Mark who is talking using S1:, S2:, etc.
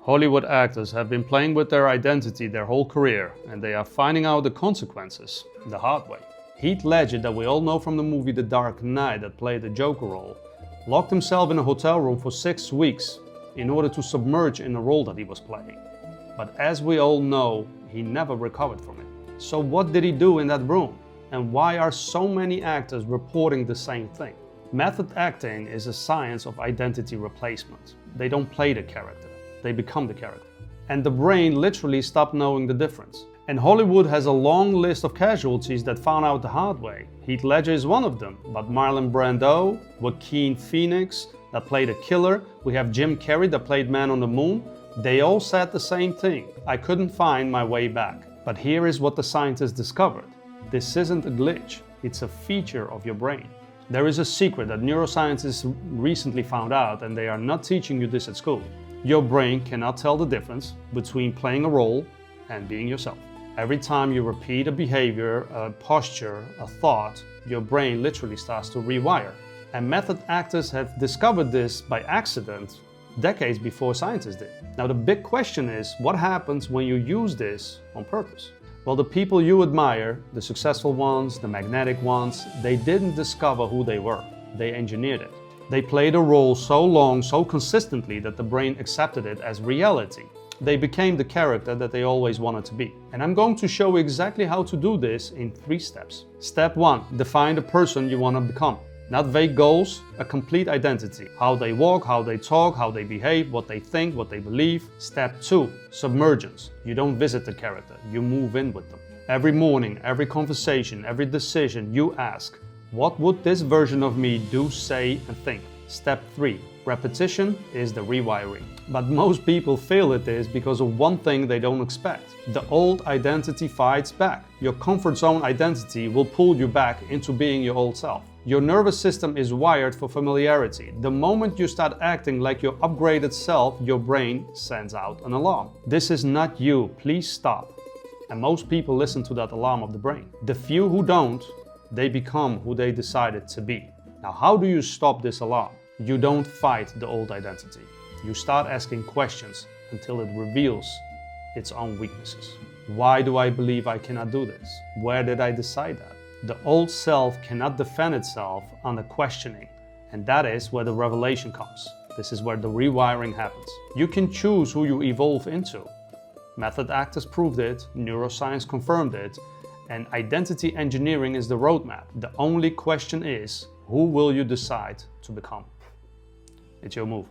S1: Hollywood actors have been playing with their identity their whole career, and they are finding out the consequences the hard way. Heath Ledger, that we all know from the movie The Dark Knight, that played the Joker role, locked himself in a hotel room for 6 weeks in order to submerge in the role that he was playing. But as we all know, he never recovered from it. So what did he do in that room? And why are so many actors reporting the same thing? Method acting is a science of identity replacement. They don't play the character, they become the character. And the brain literally stopped knowing the difference. And Hollywood has a long list of casualties that found out the hard way. Heath Ledger is one of them, but Marlon Brando, Joaquin Phoenix, that played a killer, we have Jim Carrey that played Man on the Moon, they all said the same thing: I couldn't find my way back. But here is what the scientists discovered. This isn't a glitch, it's a feature of your brain. There is a secret that neuroscientists recently found out, and they are not teaching you this at school. Your brain cannot tell the difference between playing a role and being yourself. Every time you repeat a behavior, a posture, a thought, your brain literally starts to rewire. And method actors have discovered this by accident decades before scientists did. Now the big question is, what happens when you use this on purpose? Well, the people you admire, the successful ones, the magnetic ones, they didn't discover who they were. They engineered it. They played a role so long, so consistently that the brain accepted it as reality. They became the character that they always wanted to be. And I'm going to show you exactly how to do this in 3 steps. Step 1, define the person you want to become. Not vague goals, a complete identity. How they walk, how they talk, how they behave, what they think, what they believe. Step 2, submergence. You don't visit the character, you move in with them. Every morning, every conversation, every decision, you ask, what would this version of me do, say, and think? Step 3, repetition is the rewiring. But most people fail at this because of one thing they don't expect. The old identity fights back. Your comfort zone identity will pull you back into being your old self. Your nervous system is wired for familiarity. The moment you start acting like your upgraded self, your brain sends out an alarm. This is not you, please stop. And most people listen to that alarm of the brain. The few who don't, they become who they decided to be. Now, how do you stop this alarm? You don't fight the old identity. You start asking questions until it reveals its own weaknesses. Why do I believe I cannot do this? Where did I decide that? The old self cannot defend itself under questioning, and that is where the revelation comes. This is where the rewiring happens. You can choose who you evolve into. Method actors proved it, neuroscience confirmed it, and identity engineering is the roadmap. The only question is, who will you decide to become? It's your move.